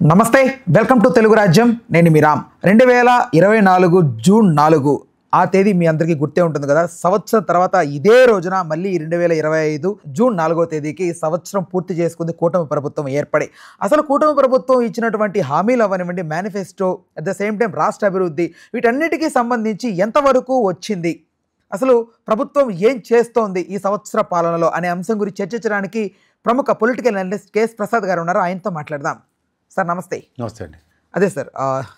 నమస్తే, welcome to Telugu రాజ్యం. నేను మీ రామ్. 2024 జూన్ 4 ఆ తేదీ మీ అందరికీ గుర్తే ఉంటుంది కదా. సంవత్సరం తర్వాత ఇదే రోజున మళ్ళీ 2025 జూన్ 4వ తేదీకి సంవత్సరం పూర్తి చేసుకుంది కూటమి ప్రభుత్వం ఏర్పడి. అసలు కూటమి ప్రభుత్వం ఇచ్చినటువంటి హామీలు అవనివ్వండి, manifesto, at the same time రాష్ట్ర అభివృద్ధి, వీటన్నిటికీ సంబంధించి ఎంతవరకు వచ్చింది, అసలు ప్రభుత్వం ఏం చేస్తోంది ఈ సంవత్సర పాలనలో అనే అంశం గురించి చర్చించడానికి ప్రముఖ పొలిటికల్ అనలిస్ట్ కేఎస్ ప్రసాద్ గారు ఉన్నారు. ఆయనతో మాట్లాడదాం. సార్ నమస్తే. నమస్తే అండి. అదే సార్,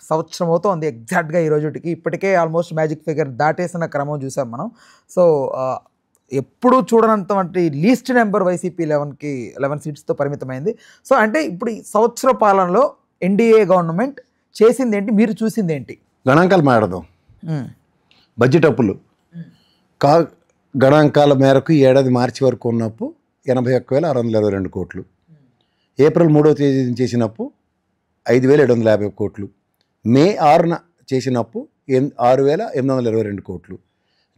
సంవత్సరం అవుతోంది ఎగ్జాక్ట్గా ఈ రోజుకి. ఇప్పటికే ఆల్మోస్ట్ మ్యాజిక్ ఫిగర్ దాటేసిన క్రమం చూసాం మనం. సో ఎప్పుడు చూడనంతవంటి లీస్ట్ నెంబర్ వైసీపీ 11 సీట్స్తో పరిమితమైంది. సో అంటే ఇప్పుడు ఈ సంవత్సర పాలనలో ఎన్డీఏ గవర్నమెంట్ చేసింది ఏంటి, మీరు చూసింది ఏంటి? గణాంకాలు మాట్లాడదాం. బడ్జెట్ అప్పులు గణాంకాల మేరకు ఏడాది మార్చి వరకు ఉన్నప్పు 81,622 కోట్లు. ఏప్రిల్ 3వ తేదీ చేసినప్పు 5,750 కోట్లు. మే 6న చేసినప్పు 6,822 కోట్లు.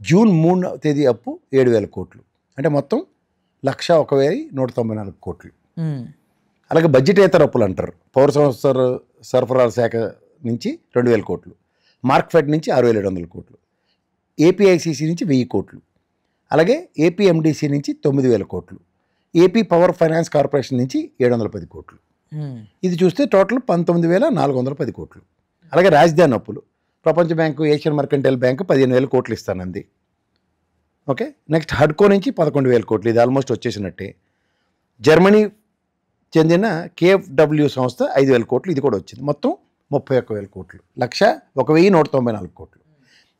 జూన్ 3వ తేదీ అప్పు 7,000 కోట్లు. అంటే మొత్తం 101,194 కోట్లు. అలాగే బడ్జెటేతర అప్పులు అంటారు. పౌర సరఫరాల శాఖ నుంచి 2,000 కోట్లు. మార్క్ఫెడ్ నుంచి 6,700 కోట్లు. ఏపీఐసిసి నుంచి 1,000 కోట్లు. అలాగే ఏపీఎండిసి నుంచి 9,000 కోట్లు. ఏపీ పవర్ ఫైనాన్స్ కార్పొరేషన్ నుంచి 710 కోట్లు. ఇది చూస్తే టోటల్ 19,410 కోట్లు. అలాగే రాజధాని అప్పులు ప్రపంచ బ్యాంకు, ఏషియన్ మర్కంటైల్ బ్యాంకు 15,000 కోట్లు ఇస్తానంది. ఓకే, నెక్స్ట్ హడ్కో నుంచి 11,000 కోట్లు. ఇది ఆల్మోస్ట్ వచ్చేసినట్టే. జర్మనీ చెందిన కేఎఫ్డబ్ల్యూ సంస్థ 5,000 కోట్లు. ఇది కూడా వచ్చింది. మొత్తం 31,000 కోట్లు. 1,01,194 కోట్లు.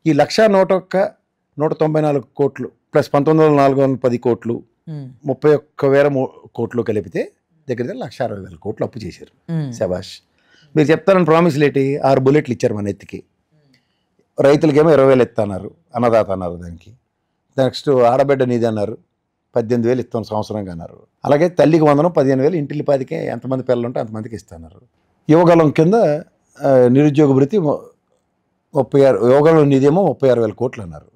ఈ 1,01,194 కోట్లు ప్లస్ 19,410 కోట్లు 31,000 కోట్లు కలిపితే దగ్గర 1,60,000 కోట్లు అప్పు చేశారు. శబాష్. మీరు చెప్తారని ప్రామిస్లు ఏంటి? 6 బుల్లెట్లు ఇచ్చారు మన ఎత్తికి. రైతులకేమో 20,000 ఇస్తున్నారు, అన్నదాత అన్నారు. దానికి నెక్స్ట్ ఆడబిడ్డ నిధి అన్నారు, 18,000 ఇస్తాం సంవత్సరంగా అన్నారు. అలాగే తల్లికి 100, 15,000 ఇంటిల్లి పాదికే ఎంతమంది పిల్లలు ఉంటే అంతమందికి ఇస్తున్నారు. యువగలం కింద నిరుద్యోగ భృతి 36, యువగలం నిధి ఏమో 36,000 కోట్లు అన్నారు.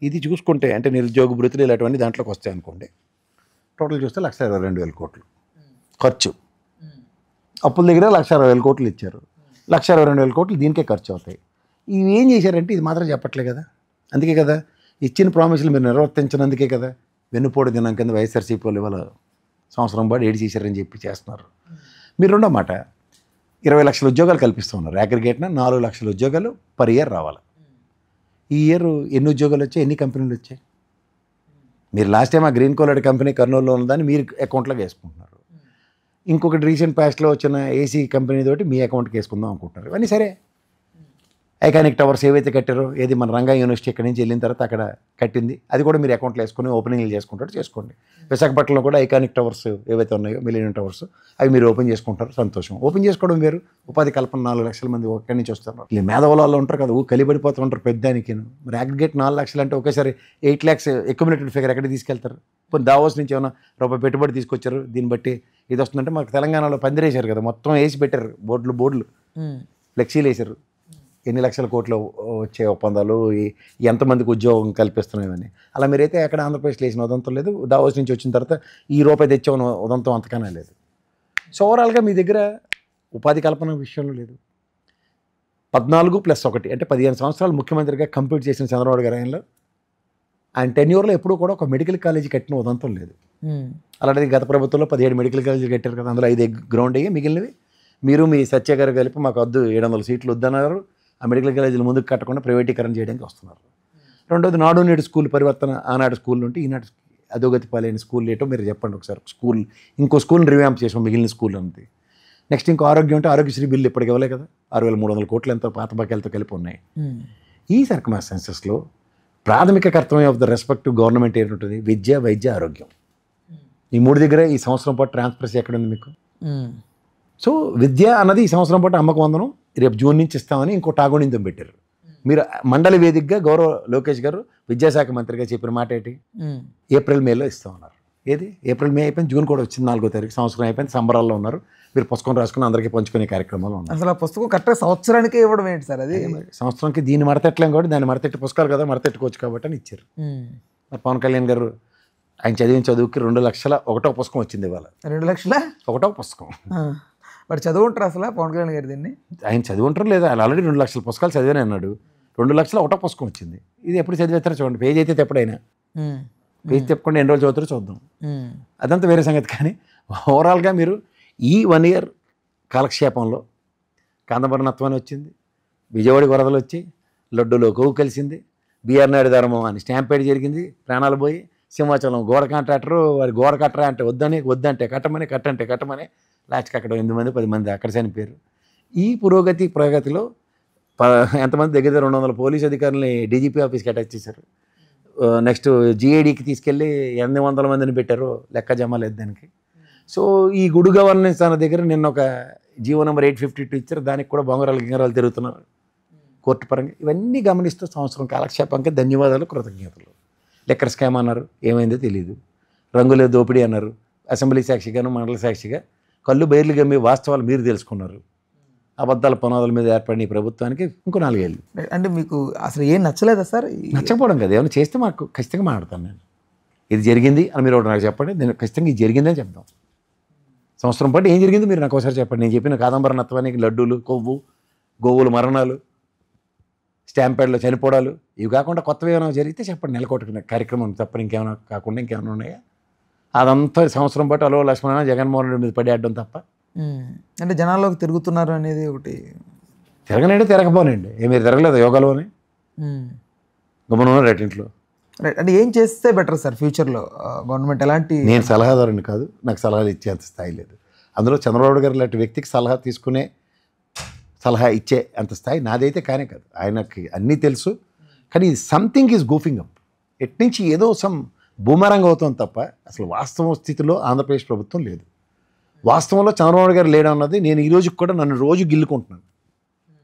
ఇది చూసుకుంటే అంటే నిరుద్యోగ భృతులు ఇలాంటివన్నీ దాంట్లోకి వస్తాయి అనుకోండి. టోటల్ చూస్తే 1,22,000 కోట్లు ఖర్చు. అప్పుల దగ్గర 1,60,000 కోట్లు ఇచ్చారు. 1,22,000 కోట్లు దీనికే ఖర్చు అవుతాయి. ఇవి ఏం చేశారంటే ఇది మాత్రం చెప్పట్లే కదా. అందుకే కదా ఇచ్చిన ప్రామిసులు మీరు నిర్వర్తించినందుకే కదా వెన్నుపోటు దినం కింద వైఎస్ఆర్సీపీ వాళ్ళు ఇవాళ సంవత్సరం పాటు ఏడు చేశారని చెప్పి చేస్తున్నారు. మీరు రెండో మాట 20 లక్షల ఉద్యోగాలు కల్పిస్తున్నారు. అగ్రిగేట్న 4 లక్షల ఉద్యోగాలు పర్ ఇయర్ రావాలి. ఈ ఇయర్ ఎన్ని ఉద్యోగాలు వచ్చాయి, ఎన్ని కంపెనీలు వచ్చాయి? మీరు లాస్ట్ టైం ఆ గ్రీన్ కోలాడ్ కంపెనీ కర్నూలులో ఉన్నదాన్ని మీరు అకౌంట్లోకి వేసుకుంటున్నారు. ఇంకొకటి రీసెంట్ పాస్ట్లో వచ్చిన ఏసీ కంపెనీ తోటి మీ అకౌంట్కి వేసుకుందాం అనుకుంటున్నారు. ఇవన్నీ సరే. ఐకానిక్ టవర్స్ ఏవైతే కట్టారో, ఏది మన రంగా యూనివర్సిటీ ఇక్కడి నుంచి వెళ్ళిన తర్వాత అక్కడ కట్టింది, అది కూడా మీరు అకౌంట్లో వేసుకొని ఓపెనింగ్లు చేసుకుంటారు, చేసుకోండి. విశాఖపట్నంలో కూడా ఐకానిక్ టవర్స్ ఏవైతే ఉన్నాయో, మిలియన్ టవర్స్, అవి మీరు ఓపెన్ చేసుకుంటారు, సంతోషం. ఓపెన్ చేసుకోవడం వేరు. ఉపాధి కల్పన 4 లక్షల మంది ఒక్కడి నుంచి వస్తున్నారు. ఈ మేధావులలో ఉంటారు కదా, కలిపడిపోతూ ఉంటారు పెద్దానికి. మరి అగ్రిగేట్ 4 లక్షలు అంటే ఒకేసారి 8 lakhs అక్యుములేటెడ్ ఫిగర్ ఎక్కడికి తీసుకెళ్తారు? ఇప్పుడు దావోస్ నుంచి ఏమైనా రూపాయి పెట్టుబడి తీసుకొచ్చారు, దీన్ని బట్టి ఇది వస్తుందంటే. మాకు తెలంగాణలో పందిరేశారు కదా, మొత్తం వేసి పెట్టారు, బోర్డులు ఫ్లెక్సీలు వేశారు. ఎన్ని లక్షల కోట్లు వచ్చే ఒప్పందాలు, ఎంతమందికి ఉద్యోగం కల్పిస్తున్నాయని. అలా మీరైతే ఎక్కడ ఆంధ్రప్రదేశ్లో వేసిన ఉదంతం లేదు. దావోస్ నుంచి వచ్చిన తర్వాత ఈ రూపాయి తెచ్చామని ఉదంతం అంతకన్నా లేదు. సో ఓవరాల్గా మీ దగ్గర ఉపాధి కల్పన విషయంలో లేదు. 14+1 అంటే 15 సంవత్సరాలు ముఖ్యమంత్రిగా కంప్లీట్ చేసిన చంద్రబాబు గారు ఆయన టెన్యూర్లో ఎప్పుడూ కూడా ఒక మెడికల్ కాలేజీ కట్టిన ఉదంతం లేదు. అలాంటిది గత ప్రభుత్వంలో 17 మెడికల్ కాలేజీలు కట్టారు కదా. అందులో 5 గ్రౌండ్ అయ్యి మిగిలినవి మీరు మీ సత్య గారు కలిపి మాకు వద్దు 700 సీట్లు వద్దన్నారు. ఆ మెడికల్ కాలేజీలు ముందుకు కట్టకుండా ప్రైవేటీకరణ చేయడానికి వస్తున్నారు. రెండోది నాడు నేడు స్కూల్ పరివర్తన. ఆనాడు స్కూల్ నుండి ఈనాడు అధోగతి పాలైన స్కూల్ ఏటో మీరు చెప్పండి ఒకసారి. ఇంకో స్కూల్ని రివ్యాంప్ చేసాం, మిగిలిన స్కూల్ అంతే. నెక్స్ట్ ఇంకో ఆరోగ్యం అంటే ఆరోగ్యశ్రీ బిల్లు ఇప్పటికి ఇవ్వలే కదా. 6,300 కోట్లు ఎంతో పాత బాకీలతో కలిపి ఉన్నాయి. ఈ సర్కమ్స్టాన్సెస్లో ప్రాథమిక కర్తవ్యం ఆఫ్ ద రెస్పెక్టివ్ గవర్నమెంట్ ఏంటంటుంది? విద్య, వైద్య, ఆరోగ్యం. ఈ 3 దగ్గర ఈ సంవత్సరం పాటు ట్రాన్స్పరెన్సీ ఎక్కడ ఉంది మీకు? సో విద్య అన్నది ఈ సంవత్సరం పాటు అమ్మకు 100 రేపు జూన్ నుంచి ఇస్తామని ఇంకో టాగోనిందం పెట్టారు. మీరు మండలి వేదికగా గౌరవ లోకేష్ గారు విద్యాశాఖ మంత్రిగా చెప్పిన మాట ఏంటి? ఏప్రిల్ మేలో ఇస్తామన్నారు. ఏది ఏప్రిల్ మే అయిపోయింది, జూన్ కూడా వచ్చింది 4వ తారీఖు. సంవత్సరం అయిపోయింది, సంబరాల్లో ఉన్నారు. మీరు పుస్తకం రాసుకుని అందరికీ పంచుకునే కార్యక్రమాలు ఉన్నారు. అసలు ఆ పుస్తకం కరెక్ట్గా సంవత్సరానికి ఇవ్వడం ఏంటి సార్? అది సంవత్సరానికి దీన్ని మడతెట్టలేం కూడా, దాన్ని మడతెట్టి పుస్తకాలు కదా మడతెట్టుకోవచ్చు కాబట్టి అని ఇచ్చారు. పవన్ కళ్యాణ్ గారు ఆయన చదివిన చదువుకి 2 లక్షల 1వ పుస్తకం వచ్చింది ఇవాళ. 2 లక్షల 1వ పుస్తకం. మరి చదువుంటారు అసలు పవన్ కళ్యాణ్ గారు దీన్ని? ఆయన చదివి ఉంటారు లేదా, ఆయన ఆల్రెడీ 2 లక్షల పుస్తకాలు చదివానే అన్నాడు. 2 లక్షల ఒకటో పుస్తకం వచ్చింది. ఇది ఎప్పుడు చదివేస్తారో చూడండి. పేజ్ అయితే తెప్పడైనా పేజ్ తెప్పకుండా ఎన్ని రోజులు చదువుతారో చూద్దాం. అదంతా వేరే సంగతి. కానీ ఓవరాల్గా మీరు ఈ 1 ఇయర్ కాలక్షేపంలో కాందబరనత్వం అని వచ్చింది, విజయవాడ వరదలు వచ్చి, లడ్డూలో కొవ్వు కలిసింది, బిఆర్ నాయుడు ధర్మం అని స్టాంపేడ్ జరిగింది, ప్రాణాలు పోయి, సింహాచలం గోడ కాంట్రాక్టరు వారి గోడ కట్టరా అంటే వద్దంటే కట్టమని లాస్ట్కి అక్కడ 8 మంది 10 మంది అక్కడ చనిపోయారు. ఈ ప్రగతిలో ఎంతమంది దగ్గర 200 పోలీసు అధికారులని డీజీపీ ఆఫీస్కి అటాచ్ చేశారు. నెక్స్ట్ జిఐడికి తీసుకెళ్ళి 800 మందిని పెట్టారు, లెక్క జమ లేదు దానికి. సో ఈ గుడ్ గవర్నెన్స్ అన్న దగ్గర నిన్న ఒక జీవో నెంబర్ 852 ఇచ్చారు, దానికి కూడా గింగరాలు తిరుగుతున్నారు కోర్టు పరంగా. ఇవన్నీ గమనిస్తూ సంవత్సరం కాలక్షేపానికి ధన్యవాదాలు, కృతజ్ఞతలు. లెక్కర్ స్కామ్ అన్నారు, ఏమైందో తెలియదు. రంగులే దోపిడీ అన్నారు, అసెంబ్లీ సాక్షిగాను మండల సాక్షిగా కళ్ళు బయర్లు గమ్మి వాస్తవాలు మీరు తెలుసుకున్నారు. అబద్ధాల పునాదుల మీద ఏర్పడిన ఈ ప్రభుత్వానికి ఇంకో 4 ఏళ్ళు. అంటే మీకు అసలు ఏం నచ్చలేదా సార్? నచ్చకపోవడం కదా, ఏమైనా చేస్తే మాకు ఖచ్చితంగా మాట్లాడతాను నేను. ఇది జరిగింది అని మీరు ఒకటి నాకు చెప్పండి, నేను ఖచ్చితంగా ఇది జరిగిందని చెప్తాం. సంవత్సరం పాటు ఏం జరిగింది మీరు నాకు ఒకసారి చెప్పండి. నేను చెప్పిన కాదంబరనత్వానికి లడ్డూలు, కొవ్వు, గోవుల మరణాలు, స్టాంపేడ్లో చనిపోవడాలు, ఇవి కాకుండా కొత్తవి ఏమైనా జరిగితే చెప్పండి. నెలకొట్టుకునే కార్యక్రమం తప్ప ఇంకేమైనా కాకుండా ఇంకేమైనా ఉన్నాయా? అదంతా సంవత్సరం పాటు అలో లక్ష్మణ జగన్మోహన్ రెడ్డి మీద పడి ఆడడం తప్ప. అంటే జనాల్లోకి తిరుగుతున్నారు అనేది ఒకటి. తిరగనండి, తిరగపోనండి. మీరు తిరగలేదు యోగాలోనే గమనం రెట్టింట్లో. రైట్. అంటే ఏం చేస్తే బెటర్ సార్ ఫ్యూచర్లో గవర్నమెంట్? ఎలాంటి, నేను సలహాదారుని కాదు, నాకు సలహాలు ఇచ్చేంత స్థాయి లేదు. అందులో చంద్రబాబు గారు లాంటి వ్యక్తికి సలహా ఇచ్చే అంత స్థాయి నాదైతే కానే కాదు. ఆయనకి అన్నీ తెలుసు, కానీ సంథింగ్ ఈజ్ గోఫింగ్ అప్. ఎట్నుంచి ఏదో బూమరంగ్ అవుతుంది తప్ప అసలు వాస్తవ స్థితిలో ఆంధ్రప్రదేశ్ ప్రభుత్వం లేదు. వాస్తవంలో చంద్రబాబు గారు లేడం అన్నది నేను ఈ రోజుకి కూడా నన్ను రోజు గిల్లుకుంటున్నాను.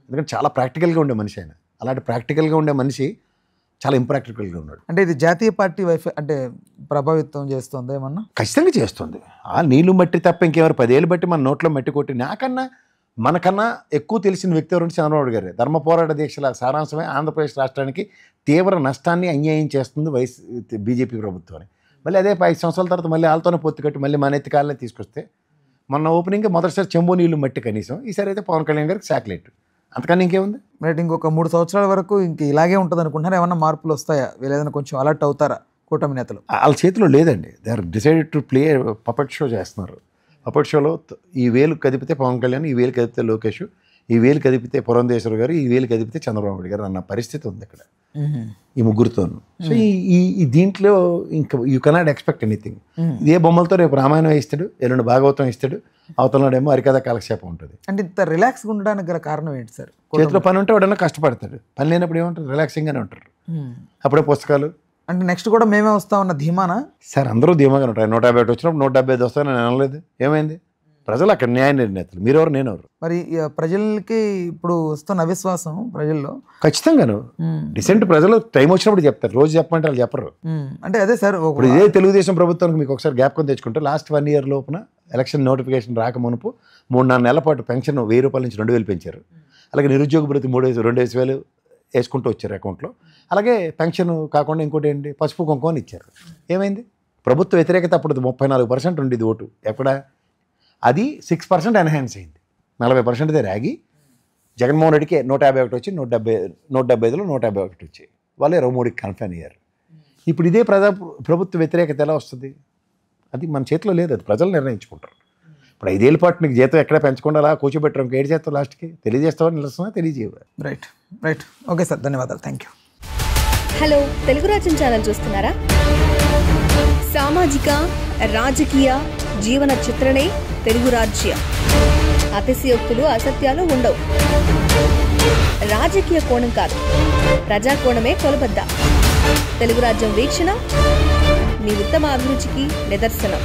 ఎందుకంటే చాలా ప్రాక్టికల్గా ఉండే మనిషి ఆయన. అలాంటి ప్రాక్టికల్గా ఉండే మనిషి చాలా ఇంప్రాక్టికల్గా ఉన్నాడు. అంటే ఇది జాతీయ పార్టీ అంటే ప్రభావితం చేస్తుంది ఏమన్నా? ఖచ్చితంగా చేస్తుంది. నీళ్ళు మట్టి తప్ప ఇంకెవరు 10 ఏళ్ళు బట్టి మన నోట్లో మట్టి కొట్టి మనకన్నా ఎక్కువ తెలిసిన వ్యక్తి ఎవరంటే చంద్రబాబు గారే. ధర్మ పోరాట దీక్షల సారాంశమే ఆంధ్రప్రదేశ్ రాష్ట్రానికి తీవ్ర నష్టాన్ని అన్యాయం చేస్తుంది బీజేపీ ప్రభుత్వాన్ని. మళ్ళీ అదే 5 సంవత్సరాల తర్వాత మళ్ళీ వాళ్ళతోనే పొత్తు కట్టి మళ్ళీ మన ఎత్తికాలనే తీసుకొస్తే, మొన్న ఓపెనింగ్ మొదటిసారి చెంబు నీళ్ళు మట్టి కనీసం, ఈసారి అయితే పవన్ కళ్యాణ్ గారికి శాటిలైట్. అంతకన్నా ఇంకేముంది? రైట్. ఇంకొక 3 సంవత్సరాల వరకు ఇంక ఇలాగే ఉంటుంది అనుకుంటున్నారు? ఏమన్నా మార్పులు వస్తాయా? వీళ్ళు ఏదైనా కొంచెం అలర్ట్ అవుతారా కూటమి నేతలు? వాళ్ళ చేతిలో లేదండి. They are decided to play puppet show చేస్తున్నారు. పపెట్ షోలో ఈ వేలు కదిపితే పవన్ కళ్యాణ్, ఈ వేలు కదిపితే లోకేష్, ఈ వేలు కదిపితే పురంధేశ్వర్ గారు, ఈ వేలు కదిపితే చంద్రబాబు నాయుడు గారు అన్న పరిస్థితి ఉంది ఇక్కడ ఈ ముగ్గురుతోనూ. సో ఈ దీంట్లో ఇంకా యూ కెనాట్ ఎక్స్పెక్ట్ ఎనీథింగ్. ఇదే బొమ్మలతో రేపు రామాయణం ఇస్తాడు, ఎల్లుండి భాగవతం ఇస్తాడు, అవతలనాడేమో హరికథ కాలక్షేపం ఉంటుంది. అంటే ఇంత రిలాక్స్గా ఉండడానికి గల కారణం ఏంటి సార్? చేతిలో పని ఉంటే వాడన్నా కష్టపడతాడు, పని లేనప్పుడు ఏమంటారు? రిలాక్సింగ్గానే ఉంటారు. అప్పుడే పుస్తకాలు. అంటే నెక్స్ట్ కూడా మేమే వస్తామన్న ధీమానా సార్? అందరూ ధీమాగా ఉంటారు. 151 వచ్చినప్పుడు 175 వస్తాయని నేను అనలేదు. ఏమైంది? ప్రజలు అక్కడ న్యాయ నిర్ణేతలు. మీరెవరు, నేనెవరు? మరి ప్రజలకి ఇప్పుడు వస్తున్న అవిశ్వాసం ప్రజల్లో ఖచ్చితంగాను డిసెంట్ ప్రజలు టైం వచ్చినప్పుడు చెప్తారు. రోజు చెప్పమంటే వాళ్ళు చెప్పరు. అంటే అదే సార్, ఇప్పుడు ఇదే తెలుగుదేశం ప్రభుత్వానికి మీకు ఒకసారి జ్ఞాపకం తెచ్చుకుంటే లాస్ట్ 1 ఇయర్ లోపున ఎలక్షన్ నోటిఫికేషన్ రాకమునుపు 3-4 నెలల పాటు పెన్షన్ 1000 రూపాయల నుంచి 2000 పెంచారు. అలాగే నిరుద్యోగ భృతి 2,000 వేసుకుంటూ వచ్చారు అకౌంట్లో. అలాగే పెన్షన్ కాకుండా ఇంకోటి ఏంటి, పసుపు కుంకుమని ఇచ్చారు. ఏమైంది? ప్రభుత్వ వ్యతిరేకత అప్పుడు 34% ఉండేది ఓటు. ఎక్కడ? అది 6% ఎన్హాన్స్ అయింది. 40% రాగి జగన్మోహన్ రెడ్డికి 151 వచ్చి 175లో 151 వచ్చాయి. వాళ్ళు 23కి కన్ఫైన్ అయ్యారు. ఇప్పుడు ఇదే ప్రభుత్వ వ్యతిరేకత ఎలా వస్తుంది? అది మన చేతిలో లేదు, అది ప్రజలు నిర్ణయించుకుంటారు. ఇప్పుడు 5 ఏళ్ళ పాటు నీకు జీతం ఎక్కడ పెంచకుండా అలా కూర్చోబెట్టరు. ఇంక ఏడు చేస్తావు లాస్ట్కి? తెలియజేస్తావా నిలుస్తున్నా? తెలియజేయవా? రైట్. ఓకే సార్, ధన్యవాదాలు. Thank you. హలో, తెలుగు రాజ్యం ఛానల్ చూస్తున్నారా? సామాజిక, రాజకీయ, జీవన చిత్రణే తెలుగు రాజ్యం. అతిశయోక్తులు, అసత్యాలు ఉండవు. రాజకీయ కోణం కాదు, ప్రజా కోణమే కొలబద్ద. తెలుగు రాజ్యం వీక్షణ మీ ఉత్తమ అభిరుచికి నిదర్శనం.